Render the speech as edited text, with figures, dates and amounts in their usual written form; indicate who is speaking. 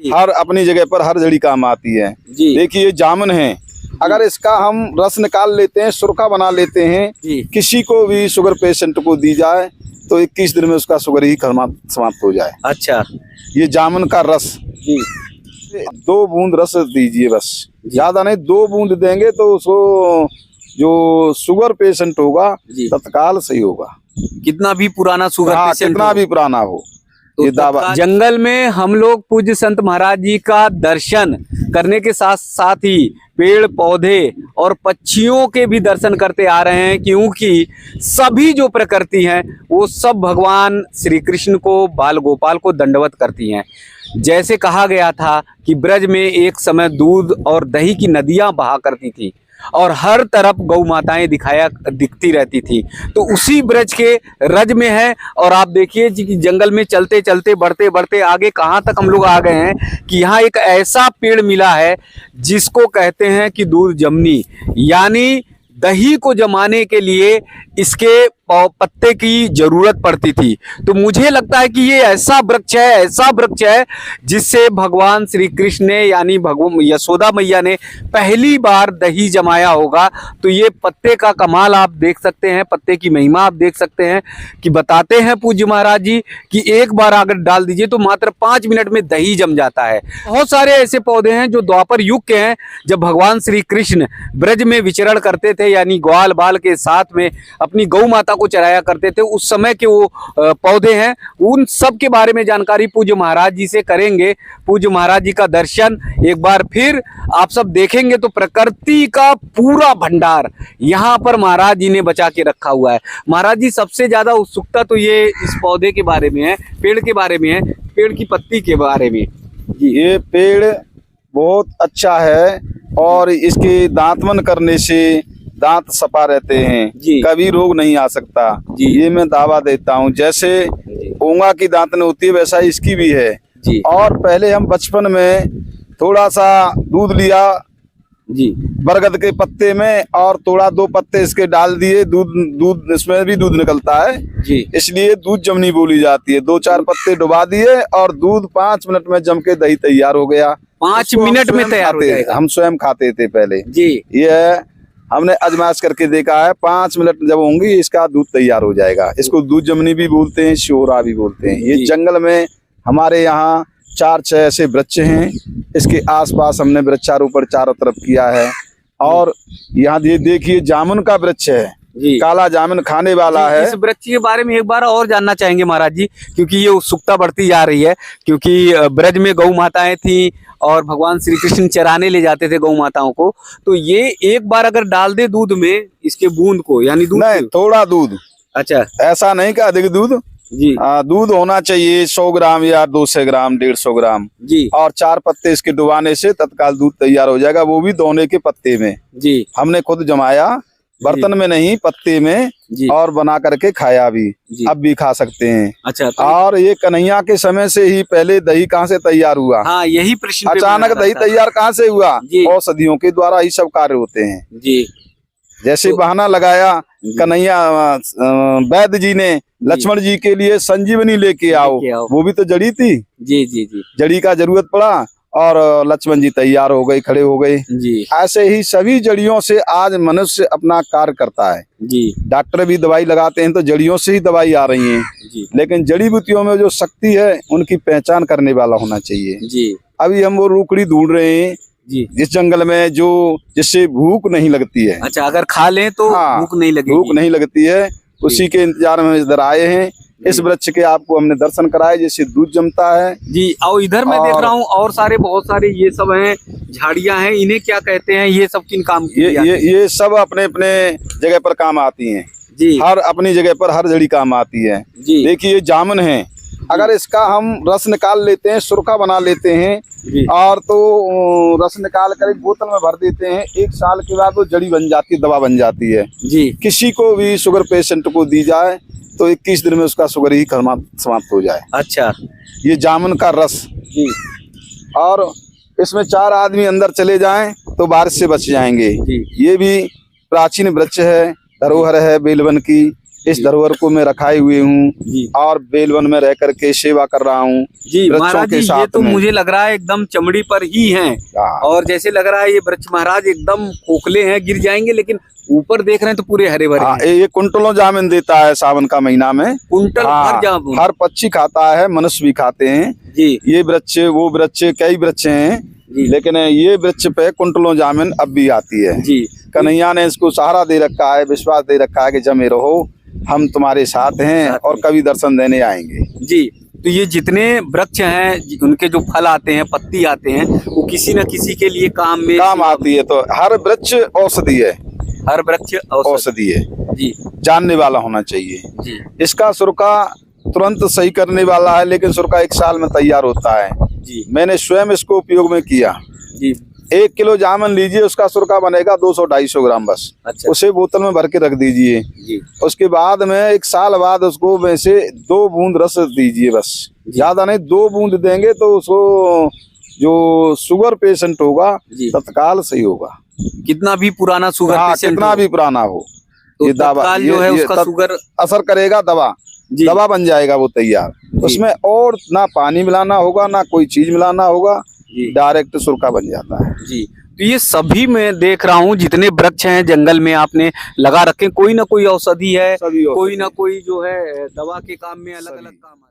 Speaker 1: हर अपनी जगह पर हर जड़ी काम आती है। देखिए ये जामुन है, अगर इसका हम रस निकाल लेते हैं, सुरखा बना लेते हैं, किसी को भी शुगर पेशेंट को दी जाए तो 21 दिन में उसका शुगर ही समाप्त हो जाए।
Speaker 2: अच्छा,
Speaker 1: ये जामुन का रस 2 बूंद रस दीजिए, बस ज्यादा नहीं, 2 बूंद देंगे तो उसको जो शुगर पेशेंट होगा तत्काल सही होगा,
Speaker 2: कितना भी पुराना शुगर पेशेंट
Speaker 1: कितना भी पुराना हो।
Speaker 2: तो ये दावा। जंगल में हम लोग पूज्य संत महाराज जी का दर्शन करने के साथ साथ ही पेड़ पौधे और पक्षियों के भी दर्शन करते आ रहे हैं, क्योंकि सभी जो प्रकृति हैं वो सब भगवान श्री कृष्ण को, बाल गोपाल को दंडवत करती हैं। जैसे कहा गया था कि ब्रज में एक समय दूध और दही की नदियां बहा करती थी और हर तरफ गौ माताएं दिखती रहती थी, तो उसी ब्रज के रज में है। और आप देखिए जी कि जंगल में चलते चलते बढ़ते बढ़ते आगे कहाँ तक हम लोग आ गए हैं कि यहाँ एक ऐसा पेड़ मिला है जिसको कहते हैं कि दूध जमनी, यानी दही को जमाने के लिए इसके पत्ते की जरूरत पड़ती थी। तो मुझे लगता है कि ये ऐसा वृक्ष है जिससे भगवान श्री कृष्ण ने, यानी भगवान यशोदा मैया ने पहली बार दही जमाया होगा। तो ये पत्ते का कमाल आप देख सकते हैं, पत्ते की महिमा आप देख सकते हैं कि बताते हैं पूज्य महाराज जी कि एक बार अगर डाल दीजिए तो मात्र 5 मिनट में दही जम जाता है। बहुत सारे ऐसे पौधे हैं जो द्वापर युग के हैं, जब भगवान श्री कृष्ण ब्रज में विचरण करते थे, यानी ग्वाल बाल के साथ में अपनी गौ माता को चराया करते थे, उस समय के वो पौधे हैं। उन सब के बारे में जानकारी पूज्य महाराज जी से करेंगे। पूज्य महाराज जी का दर्शन एक बार फिर आप सब देखेंगे तो प्रकृति का पूरा भंडार यहाँ पर महाराज जी ने बचा के रखा हुआ है। महाराज जी सबसे ज्यादा उत्सुकता तो ये इस पौधे के बारे में है, पेड़ के बारे में है, पेड़ की पत्ती के बारे में।
Speaker 1: ये पेड़ बहुत अच्छा है और इसके दांतमन करने से दांत सफा रहते हैं, कभी रोग नहीं आ सकता, ये मैं दावा देता हूँ। जैसे ओंगा की दांतन होती है वैसा इसकी भी है। और पहले हम बचपन में थोड़ा सा दूध लिया बरगद के पत्ते में और थोड़ा 2 पत्ते इसके डाल दिए, दूध इसमें भी दूध निकलता है, इसलिए दूध जमनी बोली जाती है। 2-4 पत्ते डुबा दिए और दूध 5 मिनट में जम के दही तैयार हो गया।
Speaker 2: 5 मिनट में तैयार हो जाएगा।
Speaker 1: हम स्वयं खाते थे पहले ये हमने आजमाइश करके देखा है। 5 मिनट जब होंगी इसका दूध तैयार हो जाएगा। इसको दूध जमनी भी बोलते हैं, शोरा भी बोलते हैं। ये जंगल में हमारे यहाँ 4-6 ऐसे वृक्ष हैं, इसके आसपास हमने वृक्षारोपण चारों तरफ किया है। और यहाँ ये देखिए जामुन का वृक्ष है, काला जामुन खाने वाला है।
Speaker 2: इस वृक्ष के बारे में एक बार और जानना चाहेंगे महाराज जी, क्योंकि ये उत्सुकता बढ़ती जा रही है, क्योंकि ब्रज में गौ माताएं थी और भगवान श्री कृष्ण चराने ले जाते थे गौ माताओं को। तो ये एक बार अगर डाल दे दूध में इसके बूंद को, यानी दूध
Speaker 1: नहीं, थोड़ा दूध,
Speaker 2: अच्छा
Speaker 1: ऐसा नहीं कि अधिक दूध दूध होना चाहिए 100 ग्राम या 200 ग्राम 150 ग्राम और 4 पत्ते इसके डुबाने से तत्काल दूध तैयार हो जाएगा, वो भी दोने के पत्ते में। हमने खुद जमाया, बर्तन में नहीं, पत्ते में, और बना करके खाया भी, अब भी खा सकते हैं।
Speaker 2: अच्छा,
Speaker 1: और ये कन्हैया के समय से ही पहले दही कहाँ से तैयार हुआ?
Speaker 2: हाँ, यही प्रश्न
Speaker 1: अचानक दही तैयार कहाँ से हुआ? औषधियों के द्वारा ही सब कार्य होते हैं। जैसे बहाना लगाया कन्हैया वैद्य जी ने लक्ष्मण जी के लिए संजीवनी लेके आओ, वो भी तो जड़ी थी। जड़ी का जरूरत पड़ा और लक्ष्मण जी तैयार हो गए, खड़े हो गए। ऐसे ही सभी जड़ियों से आज मनुष्य अपना कार्य करता है। डॉक्टर भी दवाई लगाते हैं तो जड़ियों से ही दवाई आ रही है, लेकिन जड़ी बूटियों में जो शक्ति है उनकी पहचान करने वाला होना चाहिए। अभी हम वो रूखड़ी ढूंढ रहे हैं इस जंगल में जो जिससे भूख नहीं लगती है।
Speaker 2: अच्छा, अगर खा लें तो भूख नहीं लगेगी।
Speaker 1: भूख नहीं लगती है, उसी के इंतजार में इधर आए हैं। इस वृक्ष के आपको हमने दर्शन कराए, जिससे दूध जमता है।
Speaker 2: और इधर मैं देख रहा हूँ और बहुत सारे ये सब हैं, झाड़ियां हैं, इन्हें क्या कहते हैं? ये सब किन काम की?
Speaker 1: ये सब अपने अपने जगह पर काम आती हैं। हर अपनी जगह पर हर जड़ी काम आती है। देखिए ये जामुन है, अगर इसका हम रस निकाल लेते हैं, सुरखा बना लेते हैं और तो रस निकाल कर एक बोतल में भर देते हैं, 1 साल के बाद वो जड़ी बन जाती है, दवा बन जाती है। किसी को भी शुगर पेशेंट को दी जाए तो 21 दिन में उसका शुगर ही समाप्त हो जाए।
Speaker 2: अच्छा,
Speaker 1: ये जामुन का रस और इसमें 4 आदमी अंदर चले जाएं तो बारिश से बच जाएंगे। ये भी प्राचीन वृक्ष है, धरोहर है बेलवन की, इस धरोहर को मैं रखाए हुए हूँ
Speaker 2: जी
Speaker 1: और बेलवन में रह करके सेवा कर रहा हूँ
Speaker 2: जी।
Speaker 1: वृक्षों
Speaker 2: महाराज
Speaker 1: के
Speaker 2: जी, ये
Speaker 1: साथ
Speaker 2: तो
Speaker 1: में।
Speaker 2: मुझे लग रहा है एकदम चमड़ी पर ही हैं
Speaker 1: हाँ।
Speaker 2: और जैसे लग रहा है ये वृक्ष महाराज एकदम खोखले हैं, गिर जाएंगे, लेकिन ऊपर देख रहे हैं तो पूरे हरे भरे
Speaker 1: हाँ,
Speaker 2: हैं।
Speaker 1: ये कुंटलों जामिन देता है सावन का महीना में।
Speaker 2: कुंटल
Speaker 1: हाँ,
Speaker 2: भर जामुन।
Speaker 1: हर पक्षी खाता है, मनुष्य भी खाते हैं।
Speaker 2: जी
Speaker 1: ये वृक्ष वो वृक्ष कई वृक्ष हैं,
Speaker 2: जी
Speaker 1: लेकिन ये वृक्ष पे कुंटलों जामिन अब भी आती है।
Speaker 2: जी।
Speaker 1: कन्हैया ने इसको सहारा दे रखा है, विश्वास दे रखा है कि जमे रहो, हम तुम्हारे साथ हैं
Speaker 2: साथ
Speaker 1: और
Speaker 2: में।
Speaker 1: कभी दर्शन देने आएंगे।
Speaker 2: जी। तो ये जितने वृक्ष हैं, उनके जो फल आते हैं, पत्ती आते हैं, वो किसी न किसी के लिए काम में
Speaker 1: काम आती है। तो हर वृक्ष औषधि है,
Speaker 2: हर वृक्ष
Speaker 1: औषधि है,
Speaker 2: जी
Speaker 1: जानने वाला होना चाहिए।
Speaker 2: जी
Speaker 1: इसका सुरका तुरंत सही करने वाला है, लेकिन सुरका 1 साल में तैयार होता है।
Speaker 2: जी
Speaker 1: मैंने स्वयं इसको उपयोग में किया।
Speaker 2: जी।
Speaker 1: 1 किलो जामुन लीजिए, उसका सुरका बनेगा 200-250 ग्राम बस।
Speaker 2: अच्छा
Speaker 1: उसे बोतल में भर के रख दीजिए।
Speaker 2: जी
Speaker 1: उसके बाद में 1 साल बाद उसको वैसे 2 बूंद रस दीजिए, बस ज्यादा नहीं, 2 बूंद देंगे तो उसको जो शुगर पेशेंट होगा
Speaker 2: जी।
Speaker 1: तत्काल सही होगा।
Speaker 2: कितना भी पुराना शुगर
Speaker 1: हाँ,
Speaker 2: पेशेंट
Speaker 1: कितना
Speaker 2: हो,
Speaker 1: भी पुराना हो,
Speaker 2: तो
Speaker 1: ये दवा
Speaker 2: तत्काल जो है उसका शुगर
Speaker 1: असर करेगा। दवा
Speaker 2: जी
Speaker 1: दवा बन जाएगा वो तैयार। उसमें और ना पानी मिलाना होगा, ना कोई चीज मिलाना होगा,
Speaker 2: जी
Speaker 1: डायरेक्ट सुरका बन जाता है।
Speaker 2: जी। तो ये सभी मैं देख रहा हूँ जितने वृक्ष हैं जंगल में आपने लगा रखे, कोई ना कोई औषधि है,
Speaker 1: सभी
Speaker 2: कोई ना कोई जो है दवा के काम में अलग अलग काम आता है।